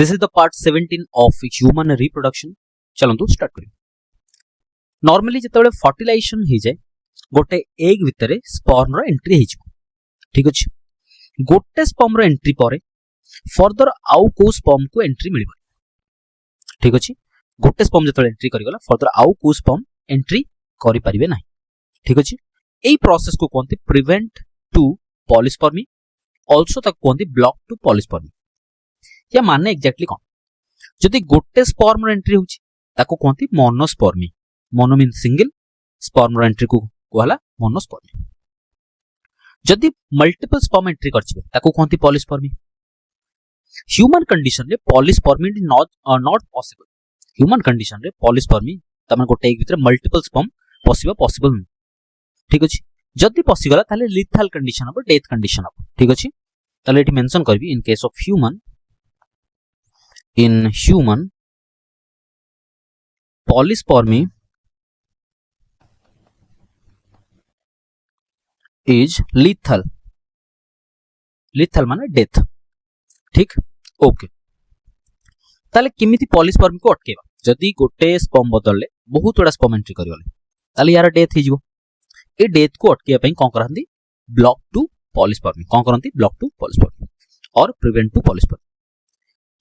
This is the part 17 of human reproduction. चलंतु start करियो। Normally जेतेबेले फर्टिलाइजेशन हे जाय गोटे एग भितरे स्पर्म रो एंट्री हे जिवो। ठीक अछि, गोटे स्पर्म रो एंट्री परे फर्दर आउ को स्पर्म को एंट्री मिलिबो। ठीक अछि, गोटे स्पर्म जेतेबेले एंट्री करि गला फर्दर आउ को स्पर्म एंट्री करि परिबे नाही। ठीक अछि, एई प्रोसेस को कोनते प्रिवेंट टू पॉलिस्पर्मी, आल्सो तक कोनते ब्लॉक टू पॉलिस्पर्मी। या माने एक्जेक्टली कोन, जदि गोटे स्पर्म रो एंट्री होछि ताको कोनते मोनोस्पर्मी। मोनो मीन सिंगल, स्पर्म रो एंट्री को कहला मोनोस्पर्मी। जदि मल्टीपल स्पर्म एंट्री करछिबे ताको कोनते पॉलिस्पर्मी। ह्यूमन कंडीशन रे polyspermy not possible. Human condition रे पॉलिस्पर्मी तमन गोटे एग भितर मल्टीपल स्पर्म पॉसिबल न। ठीक अछि, जदि पॉसिबल ताले लिथल कंडीशन हो, डेथ कंडीशन हो। ठीक अछि, ताले एठी मेंशन करबी in case of human polyspermy is lethal माने डेथ। ठीक, ओके। ताले किमिति पॉलिस्पर्मी को अटकेबा, जदि गोटे स्पर्म बदलले बहुत बड़ा स्पर्म एंट्री करिवले ताले यार डेथ हे जिवो। ए डेथ को अटकेबा पई कोन करहंदी, ब्लॉक टू पॉलिस्पर्मी। कोन करहंदी, ब्लॉक टू पॉलिस्पर्मी और प्रिवेंट टू पॉलिस्पर्मी।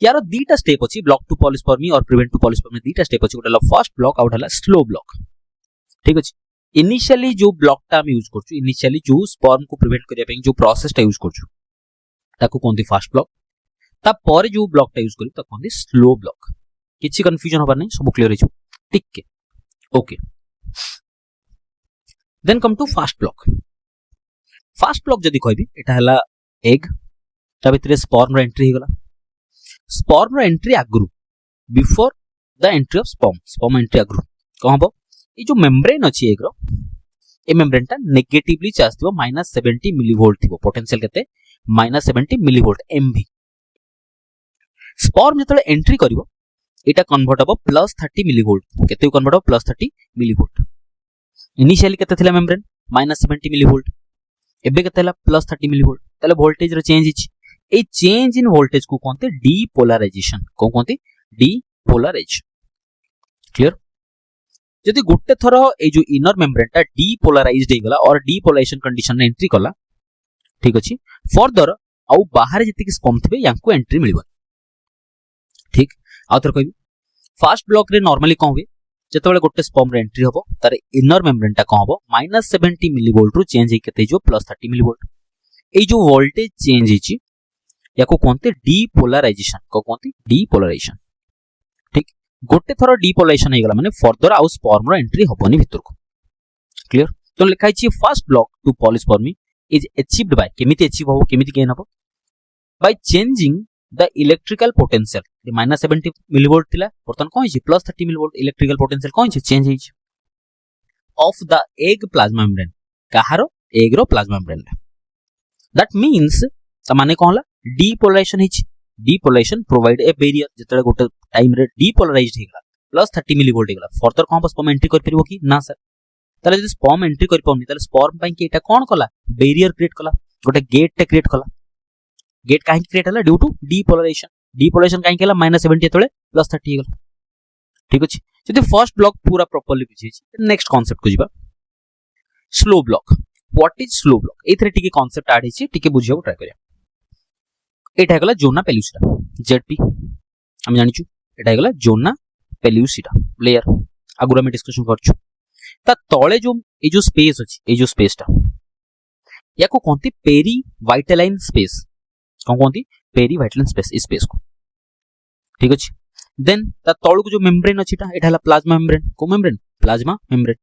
यार दीटा स्टेप अछि, ब्लॉक टू पॉलिस्पर्मी और प्रिवेंट टू पॉलिस्पर्मी दीटा स्टेप अछि। गोटेला फर्स्ट ब्लॉक आउट हला स्लो ब्लॉक। ठीक अछि, इनिशियली जो ब्लॉक टा हम यूज करछु, इनिशियली जो स्पर्म को प्रिवेंट करिया पई जो प्रोसेस टा यूज करछु ताको कोनदी फर्स्ट ब्लॉक। ता परे जो ब्लॉक टा यूज करी ताको कोनदी स्लो ब्लॉक। किछि कंफ्यूजन होबा नै, सब क्लियर हिजो। ठीक के, okay. Then come to first block. First block जदी कहबी एटा हला एग, ता भितरे स्पर्म रो एंट्री हे गला। स्पर्म रो एंट्री आगु before the entry of sperm entry आगु कोन हबो, ए जो मेम्ब्रेन अछि एग रो, ए मेम्ब्रेन टा नेगेटिवली चार्ज थिबो, -70 मिलीवोल्ट थिबो। पोटेंशियल केते, -70 मिलीवोल्ट एमवी। स्पर्म जेतले एंट्री करिवो एटा कन्वर्ट हबो +30 मिलीवोल्ट। केते कन्वर्ट हबो, +30 मिलीवोल्ट। इनिशियली केते थिला मेम्ब्रेन, -70 मिलीवोल्ट। एबे केते हला, +30 मिलीवोल्ट। ताले वोल्टेज रो चेंज हिची। ए चेंज इन वोल्टेज को कोनते डीपोलराइजेशन। को कोनते, डीपोलराइजेशन। क्लियर। जदि गोटे थरो ए जो इनर मेम्ब्रेन टा डीपोलराइज्ड हे गला और डीपोलराइजेशन कंडीशन रे एंट्री कला, ठीक अछि, फर्दर आउ बाहर जति स्पर्म थिबे यांको एंट्री मिलिबो। ठीक, आ थर कहबी फर्स्ट ब्लॉक रे नॉर्मली कोन होबे, जतबेले गोटे स्पर्म रे एंट्री हबो तार इनर मेम्ब्रेन टा कोन हबो, -70 मिलीवोल्ट रो चेंज हे केते जो +30 मिलीवोल्ट। ए जो वोल्टेज चेंज हिची याको कोनते डीपोलराइजेशन। को कोनते, डीपोलराइजेशन। ठीक, गोटे थरो डीपोलराइजेशन हे गला माने फर्दर आउ स्पर्म रो एंट्री हबोनी भितर को। क्लियर। तो लिखा छि first block to polyspermy is achieved by, केमिति अचीव हो, केमिति गेन हो, by changing the electrical potential. -70 millivolt थिला, बर्तन कोन छि +30 मिलीवोल्ट। इलेक्ट्रिकल पोटेंशियल कोन छि, चेंज हिची of the egg plasma membrane. काहारो, एग रो प्लाज्मा मेम्ब्रेन। दैट मींस त माने कोन हला, डीपोलराइजेशन हिची। Depolarisation provide a barrier. जतले गोटे टाइम रे डीपोलराइज्ड हे गला, +30 मिलीवोल्ट हे गला, फर्दर कोन स्पर्म एंट्री कर परिबो कि ना सर। ताले जदि स्पर्म एंट्री कर पउनी ताले स्पर्म पई कि एटा कोन कला, बैरियर क्रिएट कला, गोटे गेट टे क्रिएट कला। गेट काहे क्रिएट हला, ड्यू टू डीपोलराइजेशन। डीपोलराइजेशन काहे केला, -70 एतले +30 हे गला। ठीक अछि, जदि फर्स्ट ब्लॉक पूरा प्रॉपर्ली बुझी छि, नेक्स्ट कांसेप्ट को जिबा slow block. What is slow block, एथरे टिके कांसेप्ट ऐड हिछि, टिके बुझियो ट्राई करिया। एटा हेगला जोना पेल्यूसिडा, जेडपी हम जानिछु। एटा हेगला जोना पेल्यूसिडा लेयर, आगुरा में डिस्कशन करछु। ता तळे जो ए जो स्पेस अछि, ए जो स्पेस टा याको कोनती पेरी वाइटालाइन स्पेस। कोन कोनती, पेरी वाइटालाइन स्पेस, इस स्पेस को। ठीक अछि, देन ता तळु को जो मेम्ब्रेन अछि ता एटा हला प्लाज्मा मेम्ब्रेन। को मेम्ब्रेन, प्लाज्मा मेम्ब्रेन।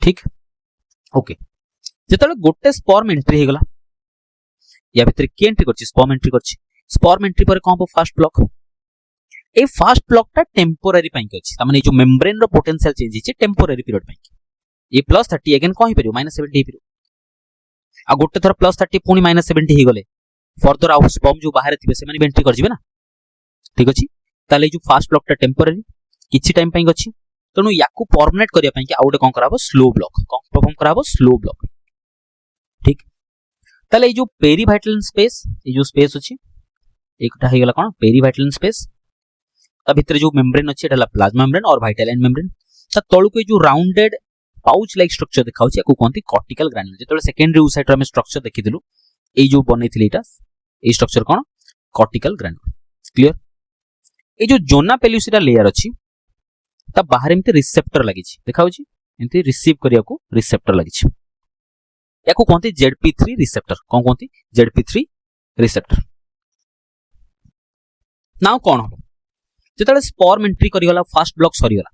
ठीक, ओके। जेतले गोटे स्पर्म एंट्री हे गला, या भितर के एंट्री करछि, स्पर्म एंट्री करछि। स्पर्म एंट्री पर कोन हो, फर्स्ट ब्लॉक। ए फर्स्ट ब्लॉक टा टेम्पोररी पई के अछि, त माने जो मेम्ब्रेन रो पोटेंशियल चेंज हिछि टेम्पोररी पीरियड पई। ए +30 अगेन कोन हे परियो, -70 हे परियो। आ गोटे थर +30 पुनी -70 हे गले, फर्दर आउ स्पर्म जो बाहर थिबे से माने एंट्री कर जिवे ना। ठीक अछि, ताले जो फर्स्ट ब्लॉक टा टेम्पोररी किछि टाइम पई अछि, तनु याकू परमानेंट करिया पई कि आउटे कोन कराबो, स्लो ब्लॉक। कोन परफॉर्म कराबो, स्लो ब्लॉक। ठीक, ताले ए जो पेरी वाइटालाइन स्पेस, ए जो स्पेस अछि एकटा हे गला कोन पेरीवाइटल स्पेस ता भितर जो मेम्ब्रेन अछि एटा प्लाज्मा मेम्ब्रेन और वाइटल एंड मेम्ब्रेन ता तळु को जो राउंडेड पाउच लाइक स्ट्रक्चर देखाउछि याकू कोनती कॉर्टिकल ग्रान्युल जेतले सेकेंडरी साइड रे हम स्ट्रक्चर देखिदिलु ए जो बनेथिले एटा ए स्ट्रक्चर कोन कॉर्टिकल ग्रान्युल क्लियर ए जो जोना पेल्यूसिडा लेयर अछि ता बाहर एमते रिसेप्टर लागि छि देखाउछि एमते रिसीव करिया को रिसेप्टर लागि छि याकू कोनती ZP3 रिसेप्टर कोन कोनती ZP3 रिसेप्टर नाउ कोन हो जेतले स्पर्म एंट्री करिगला फर्स्ट ब्लॉक सरीगला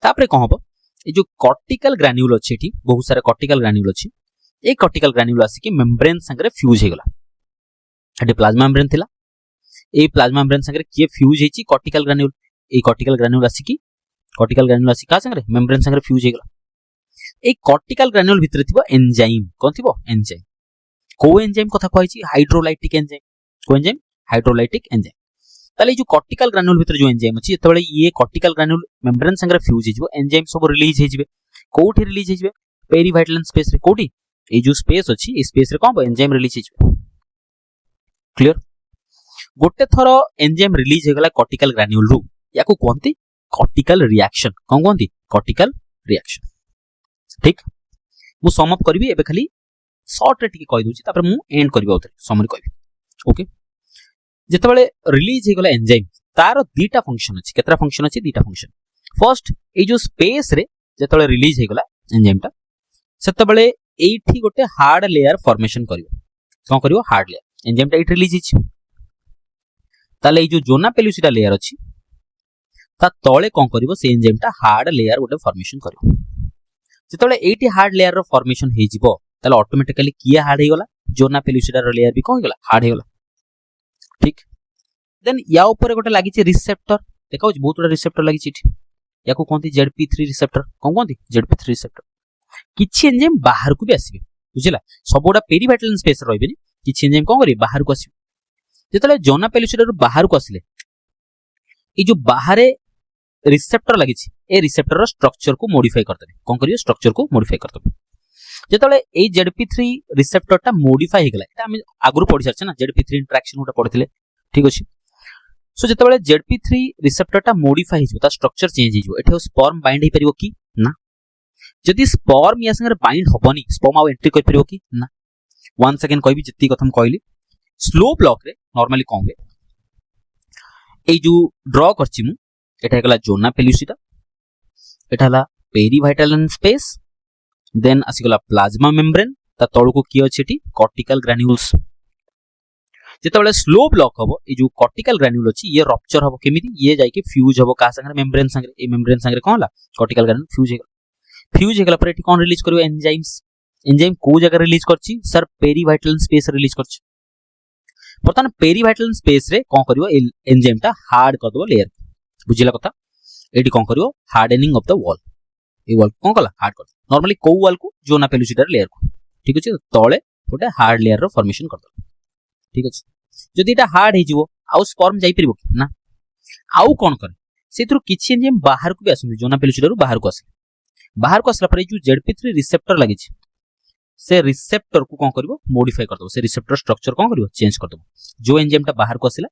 तापरे कोन हो ए जो कॉर्टिकल ग्रान्युल अछि एठी बहुत सारा कॉर्टिकल ग्रान्युल अछि ए कॉर्टिकल ग्रान्युल आसी कि मेम्ब्रेन संगे फ्यूज हे गला एठी प्लाज्मा मेम्ब्रेन थिला ए प्लाज्मा मेम्ब्रेन संगे के फ्यूज हेची कॉर्टिकल ग्रान्युल ए कॉर्टिकल ग्रान्युल आसी कि कॉर्टिकल ग्रान्युल आसी का संगे मेम्ब्रेन संगे फ्यूज हे गला ए कॉर्टिकल ग्रान्युल भितर थिबो एंजाइम कोन थिबो एंजाइम को एंजाइम कथा कहैछि हाइड्रोलाइटिक एंजाइम को एंजाइम हाइड्रोलाइटिक एंजाइम ताले जो कॉर्टिकल ग्रान्युल भितर जो एंजाइम अछि जेतेबेले ये कॉर्टिकल ग्रान्युल मेम्ब्रेन संगे फ्यूज हेजिबो एंजाइम सब रिलीज हेजिबे कोठी रिलीज हेजिबे पेरीवाइटल स्पेस रे कोठी ए जो स्पेस अछि ए स्पेस रे कोन एंजाइम रिलीज हेजिबे क्लियर गोटे थरो एंजाइम रिलीज हेगला कॉर्टिकल ग्रान्युल रु याकू कोनती कॉर्टिकल रिएक्शन कोन कोनती कॉर्टिकल रिएक्शन ठीक मु सम अप करबी एबे खाली शॉर्ट रे टिके कहि दोछि तापर मु एंड करबी ओते समरी कहबी ओके जेतेबेले रिलीज हेगला एंजाइम तार दीटा फंक्शन अछि केतरा फंक्शन अछि दीटा फंक्शन फर्स्ट ए जो स्पेस रे जेतेबेले रिलीज हेगला एंजाइम ता सेतेबेले एठी गोटे हार्ड लेयर फॉर्मेशन करिवो कोन करिवो हार्ड लेयर एंजाइम ता एठी रिलीज हिछि ताले ए जो जोना पेल्यूसिडा लेयर अछि ता तळे कोन करिवो से एंजाइम ता हार्ड लेयर गोटे फॉर्मेशन करिवो जेतेबेले एठी हार्ड लेयर रो फॉर्मेशन हेजिवो ताले ऑटोमेटिकली किया हार्ड हेगला जोना पेल्यूसिडा रो लेयर भी कोन हेगला हार्ड हेगला ठीक देन या ऊपर गोटे लागि छि रिसेप्टर देखाउ बहुत बड़ा रिसेप्टर लागि छि याकू कोनती ZP3 रिसेप्टर कोन कोनती ZP3 रिसेप्टर किछि एंजाइम बाहर को भी आसीबे बुझिला सबोडा पेरीवाइटल स्पेस रहबेनी किछि एंजाइम कोन करी बाहर को आसीबे जेतले जोना पेल्यूसिडा रो बाहर को आसिले ए जो बाहरे रिसेप्टर लागि छि ए रिसेप्टर रो स्ट्रक्चर को मॉडिफाई करतबे कोन करियो स्ट्रक्चर को मॉडिफाई करतबे जेतले ए ZP3 रिसेप्टर टा मॉडिफाई हे गला एटा हम आगरु पढि सरछ ना ZP3 इंटरेक्शन उटा पढिथिले ठीक अछि सो जेतेबेले ZP3 रिसेप्टर टा मॉडिफाई हिजो ता स्ट्रक्चर चेंज हिजो एठे स्पर्म बाइंड हे परिबो की ना जदि स्पर्म या संगे बाइंड होबनी स्पर्म आउ एंट्री कर परिबो की ना वन सेकंड कहबी जति कथम कहली स्लो ब्लॉक रे नॉर्मली कहबे ए जो ड्रॉ करछि मु एठा गला जोना पेल्यूसिडा एठा हला पेरीवाइटल स्पेस देन आसीगला प्लाज्मा मेम्ब्रेन ता तळु को की अछि एठी कॉर्टिकल ग्रान्युल्स जेतेबेले स्लो ब्लॉक हबो ए जो कॉर्टिकल ग्रान्युल अछि ये रप्चर हबो केमिति ये जाय के फ्यूज हबो का संगे मेम्ब्रेन संगे ए मेम्ब्रेन संगे कोन हला कॉर्टिकल ग्रान्युल फ्यूज हेगला पर एठी कोन रिलीज करियो एंजाइम्स एंजाइम को जगह रिलीज करछि सर पेरीवाइटल स्पेस रिलीज करछि परतन पेरीवाइटल स्पेस रे कोन करियो एंजाइम ता हार्ड कर दबो लेयर बुझिला कथा एठी कोन करियो हार्डनिंग ऑफ द वॉल ए वॉल कोन कला हार्ड कर नॉर्मली को वॉल को जोना पेल्यूसिडा लेयर को ठीक अछि तळे गोटे हार्ड लेयर रो फॉर्मेशन कर दो ठीक अछि जदि एटा हार्ड हे जिवो आउ स्पर्म जाई परिबो ना आउ कोन करे सेथुर किछि एंजाइम बाहर को भी आसुनी जोना पेल्यूसिडा रो बाहर को आसला पर जो ZP3 रिसेप्टर लागि छै से रिसेप्टर को कोन करबो मॉडिफाई कर दो से रिसेप्टर स्ट्रक्चर कोन करबो चेंज कर दो जो एंजाइम टा बाहर को आसिला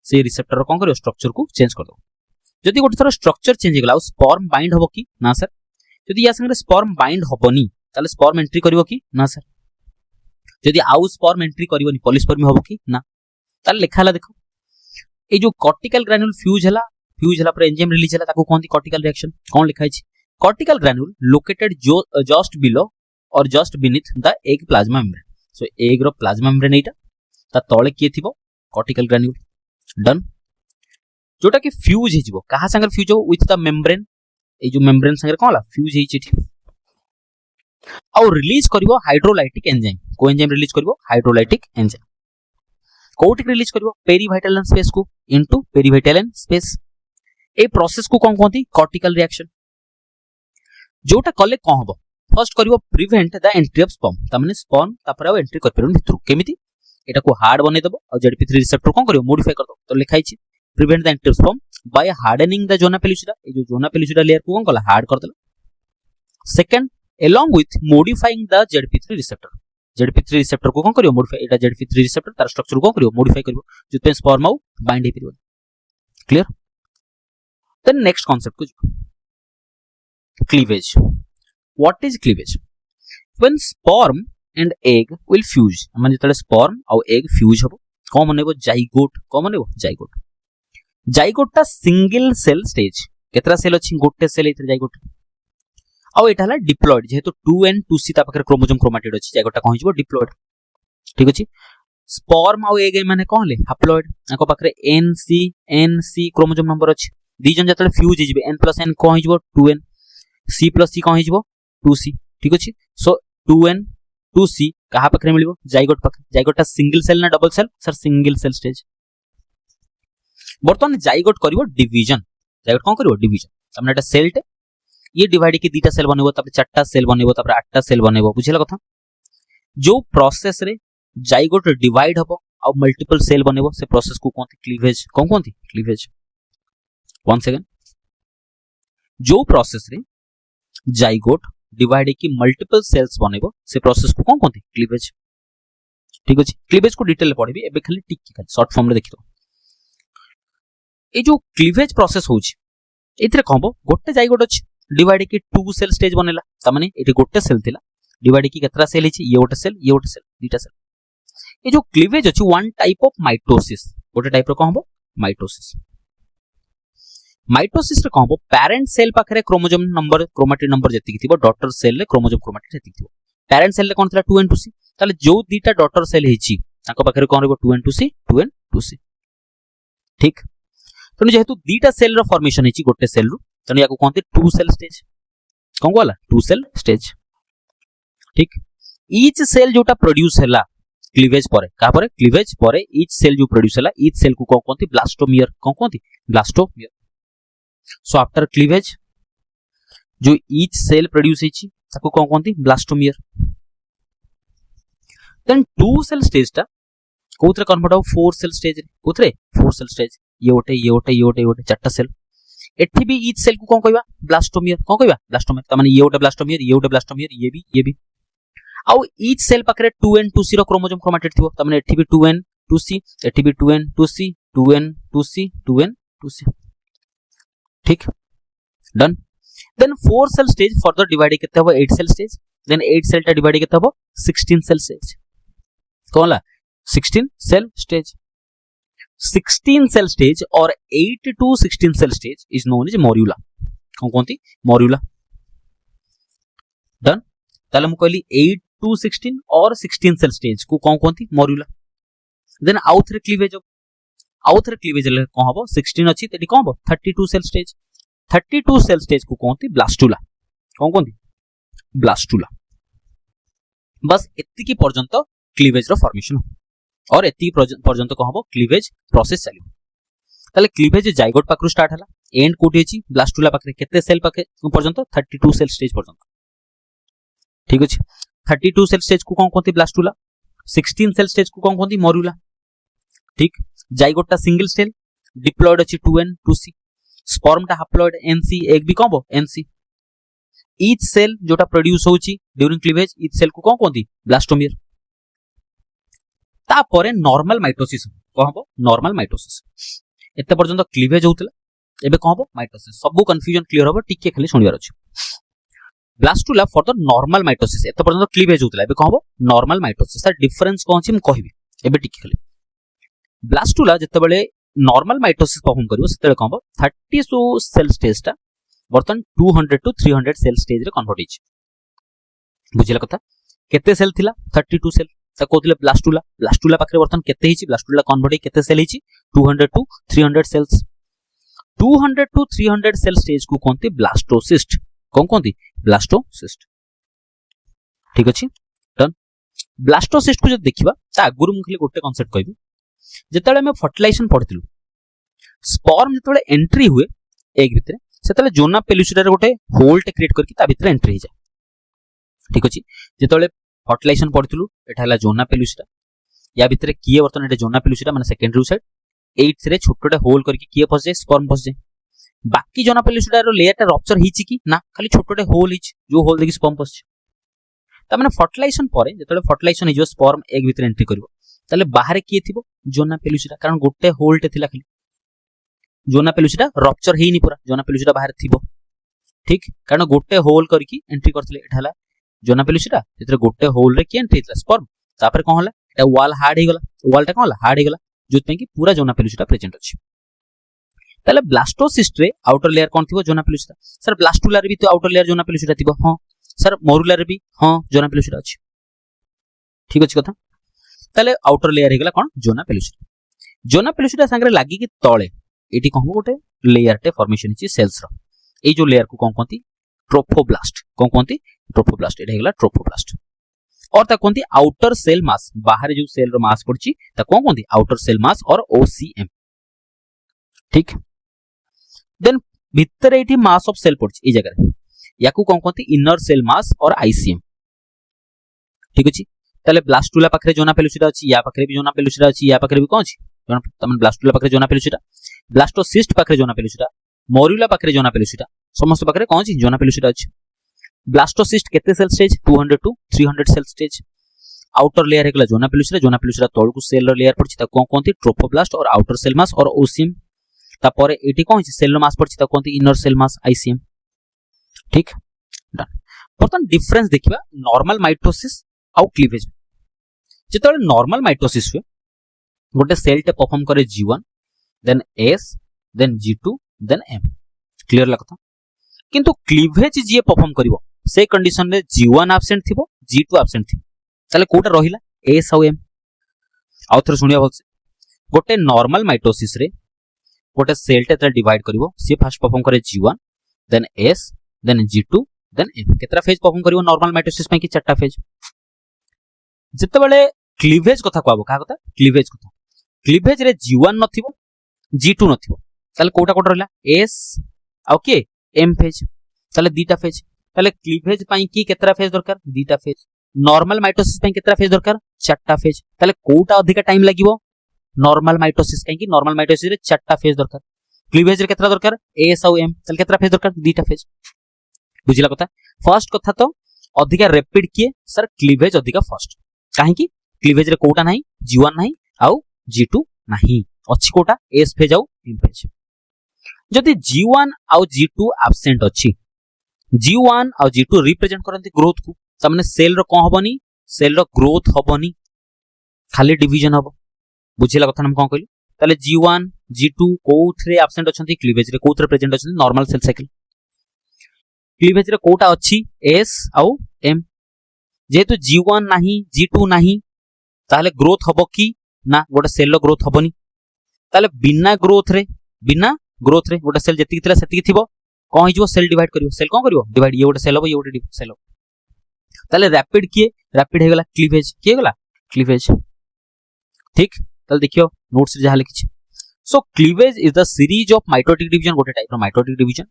से रिसेप्टर कोन करबो स्ट्रक्चर को चेंज कर दो जदि गोटे थरो स्ट्रक्चर चेंज हेगला आउ स्पर्म बाइंड होबो की ना सर जदि या संगे स्पर्म बाइंड होबनी ताले स्पर्म एंट्री करिवो की ना सर जदि आउ स्पर्म एंट्री करिवोनी पॉलिस्पर्मी होबो की ना ताले लिखा हला देखो ए जो कॉर्टिकल ग्रान्युल फ्यूज हला पर एंजाइम रिलीज हला ताको कोनती कॉर्टिकल रिएक्शन कोन लिखा छि cortical granule located just below और just beneath the egg plasma membrane so egg रो प्लाज्मा मेम्ब्रेन एटा ता तळे के थिबो कॉर्टिकल ग्रान्युल डन जोटा कि फ्यूज हिजबो कहा संगे फ्यूज हो विथ द मेम्ब्रेन ए जो मेम्ब्रेन संगे कोन हला फ्यूज हिछि ठी और रिलीज करिवो हाइड्रोलाइटिक एंजाइम को एंजाइम रिलीज करिवो हाइड्रोलाइटिक एंजाइम कोठी रिलीज करिवो पेरीवाइटल स्पेस को इनटू पेरीवाइटल स्पेस ए प्रोसेस को कोन कोंती कॉर्टिकल रिएक्शन जोटा कले कोन हबो फर्स्ट करिवो prevent the entry of sperm ता माने स्पर्म तापर आ एंट्री कर परन भितरु केमिति एटा को हार्ड बने दबो और ZP3 रिसेप्टर कोन करिवो मॉडिफाई कर दो तो लिखाई छि prevent the entry of sperm by hardening the zona pellucida ए जो जोना पेल्यूसिडा लेयर को कोन कला हार्ड कर देला second along with modifying the ZP3 receptor ZP3 receptor को कौन करियो मॉडिफाई, एटा ZP3 रिसेप्टर तार स्ट्रक्चर को कौन करियो मॉडिफाई करियो, जिते स्पर्म आउ बाइंड हे परियो। क्लियर। देन नेक्स्ट कांसेप्ट को cleavage. What is cleavage? When sperm and egg will fuse, माने जतले स्पर्म आउ एग फ्यूज हबो कोन बनेबो जाइगोट, कोन बनेबो जाइगोट। जाइगोट ता सिंगल सेल स्टेज, केतरा सेल अछि गोटे सेल इथरे जाइगोट, आउ एटा हला डिप्लॉयड, जेहेतु 2n 2c ता पाखरे क्रोमोसोम क्रोमैटिड अछि, जाइगोट ता कहै जबो डिप्लॉयड। ठीक अछि। स्पर्म आउ एग माने कोन ले हैप्लॉयड, आको पाखरे NC क्रोमोसोम नंबर अछि, दी जन जतले फ्यूज हे जिवे n + n कोन हे जबो 2n, c + c कोन हे जबो 2c। ठीक अछि। सो 2n 2c कहा पाखरे मिलिबो जाइगोट पाखरे। जाइगोट ता सिंगल सेल ना double cell? Sir single cell stage. बर्तमान जाइगोट करिवो डिवीजन, जाइगोट कोन करिवो डिवीजन, हमने एटा सेल टे ये डिवाइड के दीटा सेल बनेबो, तब चारटा सेल बनेबो, तब आठटा सेल बनेबो, बुझिला कथा। जो प्रोसेस रे जाइगोट डिवाइड हबो आ मल्टीपल सेल बनेबो, से प्रोसेस को कोनती क्लीवेज, कोन कोनती क्लीवेज। One second. जो प्रोसेस रे जाइगोट डिवाइड की मल्टीपल सेल्स बनेबो, से प्रोसेस को कोन कोनती क्लीवेज। ठीक अछि। क्लीवेज को डिटेल पढिबी, एबे खाली टिक खाली शॉर्ट फॉर्म रे देखितो। ए जो क्लीवेज प्रोसेस होउची, एथिरे कहबो गोटे जाइगोट अछि, डिवाइड की 2 सेल स्टेज बनेला, त माने एठी गोटे सेल थिला, डिवाइड की केतरा सेल हिची, ये गोटे सेल, ये गोटे सेल, दीटा सेल। ए जो क्लीवेज अछि वन टाइप ऑफ माइटोसिस, गोटे टाइप रो कहबो माइटोसिस। माइटोसिस रे कहबो पेरेंट सेल पाखरे क्रोमोसोम नंबर क्रोमैटिड नंबर जति थिबो, डॉटर सेल रे क्रोमोसोम क्रोमैटिड जति थिबो। पेरेंट सेल रे कोन थिला 2n 2c, ताले जो दीटा डॉटर सेल हिची ताको पाखरे कोन रहबो 2n 2c 2n 2c। ठीक। तने जेहेतु दीटा सेल रो फॉर्मेशन हिची गोटे सेल रु, तने याको कोनते 2 सेल स्टेज, कोन गोला 2 सेल स्टेज। ठीक। ईच सेल जोटा प्रोड्यूस हैला क्लीवेज परे, का परे क्लीवेज परे ईच सेल जो प्रोड्यूस हैला, ईच सेल को कोनती ब्लास्टोमियर, कोन कोनती ब्लास्टोमियर। सो आफ्टर क्लीवेज जो ईच सेल प्रोड्यूस हिची ताको कोन कोनती ब्लास्टोमियर। देन 2 सेल स्टेज ता कोथरे कन्वर्ट हो 4 सेल स्टेज रे, कोथरे 4 सेल स्टेज, ये ओटे ये ओटे ये ओटे ये ओटे चारटा सेल। एठी भी ईच सेल को कोन कहबा ब्लास्टोमियर, कोन कहबा ब्लास्टोमियर, त माने ये ओटे ब्लास्टोमियर, ये ओटे ब्लास्टोमियर, ये भी। आउ ईच सेल पाखरे 2n 2c रो क्रोमोसोम क्रोमैटिड थिबो, त माने एठी भी 2n 2c, एठी भी 2n 2c 2n 2c 2n 2c। ठीक। Done. Then 4 cell stage further divide केते हबो 8 सेल स्टेज, देन 8 सेल ता डिवाइड केते हबो 16 सेल स्टेज, कोनला 16 सेल स्टेज। 16 सेल स्टेज और 8 to 16 cell stage is known as morula, कोन कोनती मोर्यूला। डन। ताले मु कहली 8 to 16 और 16 सेल स्टेज को कोन कोनती मोर्यूला। देन आउथरे क्लीवेज, आउथरे क्लीवेज ले कोन हबो 16 अछि तेडी कोन हबो 32 सेल स्टेज, 32 सेल स्टेज को कोनती ब्लास्टुला, कोन कोनती ब्लास्टुला। बस एत्ती की पर्यंत क्लीवेज रो फॉर्मेशन और एत्ती पर्यंत कोन हबो क्लीवेज प्रोसेस चलियो। ताले क्लीवेज जाइगोट पाखरु स्टार्ट हला, एंड कोठी अछि ब्लास्टुला पाखरे, केते सेल पाखे पर्यंत 32 सेल स्टेज पर्यंत। ठीक अछि। 32 सेल स्टेज को कोन कोनती ब्लास्टुला, 16 सेल स्टेज को कोन कोनती मोर्यूला। ठीक। जाइगोट ता सिंगल सेल, डिप्लॉयड अछि 2n 2c, स्पर्म ता हैप्लॉयड NC, एग भी कहबो NC। ईच सेल जोटा प्रोड्यूस होउची ड्यूरिंग क्लीवेज, ईच सेल को कोन कोनती ब्लास्टोमियर। ता परे नॉर्मल माइटोसिस कहबो, नॉर्मल माइटोसिस। एते पर्यंत क्लीवेज होउतला, एबे कहबो माइटोसिस। सबु कंफ्यूजन क्लियर होबो, टिके खाली सुनियार अछि। Blastula for the normal mitosis, एते पर्यंत क्लीवेज होउतला, एबे कहबो नॉर्मल माइटोसिस। सर डिफरेंस कोन अछि हम कहबी, एबे टिके खाली। ब्लास्टुला जते बेले नॉर्मल माइटोसिस परफॉर्म करिवो, सेते कहबो 30 सेल स्टेज ता बर्तन 200 to 300 सेल स्टेज रे कन्वर्ट हिची। बुझिला कथा। केते सेल थिला 32 सेल, ता कोथिले ब्लास्टुला, ब्लास्टुला पाखरे बर्तन केते हिची, ब्लास्टुला कन्वर्ट ही केते सेल हिची 200 to 300 cells. 200 to 300 cell stage को कोनती ब्लास्टोसिस्ट, कोन कोनती ब्लास्टोसिस्ट। ठीक अछि। डन। ब्लास्टोसिस्ट को जब देखिबा ता आगुरु मु खाली गोटे कांसेप्ट कहबी, जेतले हम फर्टिलाइजेशन पढितलु, स्पर्म जेतले एंट्री हुए एग भितरे, सेतले जोना पेलुसिडा रे गोटे होल्ट क्रिएट करके ता भितरे एंट्री हो जाय। ठीक अछि। जेतले फर्टिलाइजेशन पढितलु, एटा हला जोना पेलुसिडा, या भितरे किए बर्तन एटा जोना पेलुसिडा माने सेकेंडरी साइड, एट रे छोटोटे होल करके किए फस जाय स्पर्म फस जाय। बाकी जोना पेलुसिडा रो लेयर ता रप्चर हिची कि ना, खाली छोटोटे होल हिची, जो होल देखि स्पर्म फस जाय। ता माने फर्टिलाइजेशन पर जेतले फर्टिलाइजेशन हिजो स्पर्म एग भितर एंट्री करिवो ताले बाहर किए थिबो जोना पेलुसिटा कारण गोटे होल्टे थिला खाली जोना पेलुसिटा रप्चर हेइनी पूरा जोना पेलुसिटा बाहर थिबो ठीक कारण गोटे होल करके एंट्री करथिले एटा हला जोना पेलुसिटा जेतरे गोटे होल रे की एंट्री थिला स्पर्म तापर कोन हला एटा वॉल हार्ड हे गला वॉलटा कोन हला हार्ड हे गला जोत कि पूरा जोना पेलुसिटा प्रेजेंट अछि ताले ब्लास्टोसिस्ट रे आउटर लेयर कोन थिबो जोना पेलुसिटा सर ब्लास्टुला रे भी तो आउटर लेयर जोना पेलुसिटा थिबो हां सर मोरुला रे भी हां जोना पेलुसिटा अछि ठीक अछि कथा ताले आउटर लेयर हे गला कोन जोना पेलुसिटा संगे लागी कि तळे एटी कहबो गोटे लेयर टे फॉर्मेशन अछि सेल्स रो ए जो लेयर को कोन कोंती ट्रोफोब्लास्ट कोन कोंती ट्रोफोब्लास्ट एटा हे गला ट्रोफोब्लास्ट और ता कोंती आउटर सेल मास बाहर जो सेल रो मास पड़ची ता कोन कोंती आउटर सेल मास और ओसीएम ठीक देन भीतर एठी मास ऑफ सेल पड़ची ए जगह रे याकू कोन कोंती इनर सेल मास और आईसीएम ठीक अछि ताले ब्लास्टुला पाखरे जोना पेलुसिटा अछि या पाखरे भी जोना पेलुसिटा अछि या पाखरे भी कोन अछि तमन ब्लास्टुला पाखरे जोना पेलुसिटा ब्लास्टोसिस्ट पाखरे जोना पेलुसिटा मोरुला पाखरे जोना पेलुसिटा समस्त पाखरे कोन अछि जोना पेलुसिटा अछि ब्लास्टोसिस्ट केते cell stage 200 two 300 cell stage outer layer हेगला जोना पेलुसिटा तळकु सेल रो लेयर पड़छि ता कोन कोंती ट्रोफोब्लास्ट और आउटर सेल मास और ओसीएम ता परे एटी कोन अछि सेल रो मास पड़छि ता कोंती इनर सेल मास आईसीएम ठीक डन बर्तन डिफरेंस देखिबा नॉर्मल माइटोसिस आउ क्लीवेज जेतले नॉर्मल माइटोसिस हुए गोटे सेल टे परफॉर्म करे G1 then S then G2 then M clear लागता किंतु क्लीवेज जे परफॉर्म करिवो से कंडीशन रे G1 एब्सेंट थिबो G2 एब्सेंट थिबो ताले कोटा रहिला S आउ M आउ थरे सुनिया भलसे गोटे नॉर्मल माइटोसिस रे गोटे सेल टे डिवाइड करिवो से फर्स्ट परफॉर्म करे G1 then S then G2 then M केतरा फेज परफॉर्म करिवो नॉर्मल माइटोसिस में कि चारटा फेज जते बेले क्लीवेज कथा कहबो का कथा क्लीवेज रे G1 नथिबो G2 नथिबो ताले कोटा कोटा रहला S आउ के M फेज ताले दीटा फेज ताले क्लीवेज पई की केतरा फेज दरकार दीटा फेज नॉर्मल माइटोसिस पई केतरा फेज दरकार चारटा फेज ताले कोटा अधिक टाइम लागिवो नॉर्मल माइटोसिस कहीं कि नॉर्मल माइटोसिस रे चारटा फेज दरकार क्लीवेज रे केतरा दरकार S आउ M ताले केतरा फेज दरकार दीटा फेज बुझिला कथा फर्स्ट कथा तो अधिका रैपिड किए सर क्लीवेज अधिका फर्स्ट काहे कि क्लीवेज रे कोटा नाही G1 नाही आउ G2 नाही अछि कोटा S फेज आउ M फेज जदि G1 आउ G2 एब्सेंट अछि G1 आउ G2 रिप्रेजेंट करंती ग्रोथ को त माने सेल रो कोन हबनी सेल रो ग्रोथ हबनी खाली डिवीजन हबो बुझिला कथा हम कोन कहली ताले G1 G2 कोथरे एब्सेंट अछंती क्लीवेज रे कोथरे प्रेजेंट अछंती नॉर्मल सेल साइकिल क्लीवेज रे कोटा अछि S आउ M जेतु G1 नाही G2 नाही ताले ग्रोथ हबो कि ना गोटे सेल रो ग्रोथ हबनी ताले बिना ग्रोथ रे गोटे सेल जति थिला सेति थिबो कोन हिजो सेल डिवाइड करिवो सेल कोन करिवो डिवाइड ये गोटे सेल हबो ये गोटे सेल हबो ताले रैपिड हे गला क्लीवेज के गला क्लीवेज ठीक ताले देखियो नोट्स रे जहा लिखि so cleavage is the series of mitotic division गोटे टाइप रो माइटोटिक डिवीजन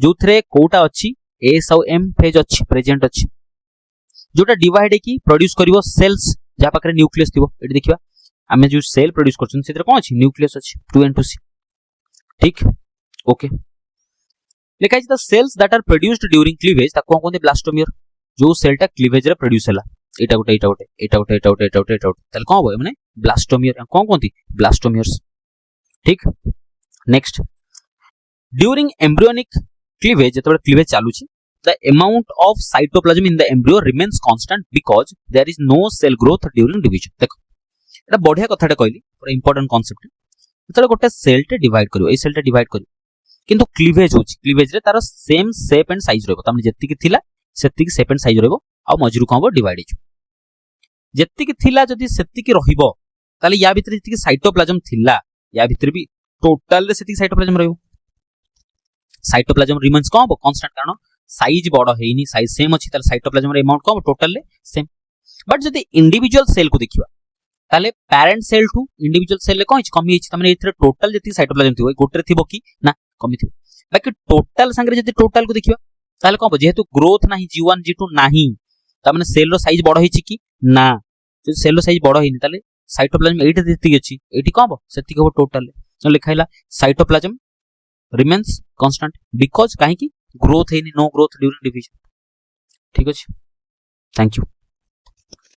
जो थरे कोटा अछि S आउ M फेज अछि प्रेजेंट अछि जोटा डिवाइड की प्रोड्यूस करिवो सेल्स जा पाखरे न्यूक्लियस थिबो एटी देखिबा हमें जो सेल प्रोड्यूस करछन सेतिर कोन अछि न्यूक्लियस अछि 2n2c ठीक ओके लेखा the cells that are produced during cleavage ता कोन कोन ब्लास्टोमियर जो सेलटा क्लीवेज रे प्रोड्यूस हला एटा गोटे तल कोन होय माने ब्लास्टोमियर कोन कोंती ब्लास्टोमियर्स ठीक नेक्स्ट ड्यूरिंग एम्ब्रियोनिक क्लीवेज जतबे क्लीवेज चालू छी the amount of cytoplasm in the embryo remains constant because there is no cell growth during division देखो एटा बढ़िया कथाटा कहली पूरा इंपोर्टेंट कांसेप्ट जतबे गोटे सेल टे डिवाइड करियो ए सेल टे डिवाइड करियो किंतु क्लीवेज होची क्लीवेज रे तार सेम शेप एंड साइज रहबो तमने जत्ति की थिला सेत्ति की शेप एंड साइज रहबो आ मजरू कहबो डिवाइड हिजो जत्ति की थिला जदी सेत्ति की रहिबो ताले या भीतर जत्ति की साइटोप्लाज्म थिला या भीतर भी टोटल रे सेत्ति की साइटोप्लाज्म रहबो साइटोप्लाज्म रिमेन्स कहबो कांस्टेंट कारण साइज बड़ हेनी साइज सेम अछि ताले साइटोप्लाज्म रे अमाउंट कम टोटल ले सेम बट जदी इंडिविजुअल सेल को देखिबा ताले parent cell to individual cell ले कोन कमी अछि तमने एथरे टोटल जति साइटोप्लाज्म थिबो गोटरे थिबो कि ना कमी थिबो बाकी टोटल संगे जति टोटल को देखिबा ताले कोन जेहेतु ग्रोथ नाही G1 G2 नाही तमने सेल रो साइज बड़ हेछि कि ना जदी सेल रो साइज बड़ हेनी ताले साइटोप्लाज्म एठी जति अछि एठी कोन सेति को टोटल ले लिखाइला साइटोप्लाज्म रिमेन्स कांस्टेंट बिकॉज़ काहे कि ग्रोथ है नो ग्रोथ ड्यूरिंग डिवीजन ठीक अछि थैंक यू।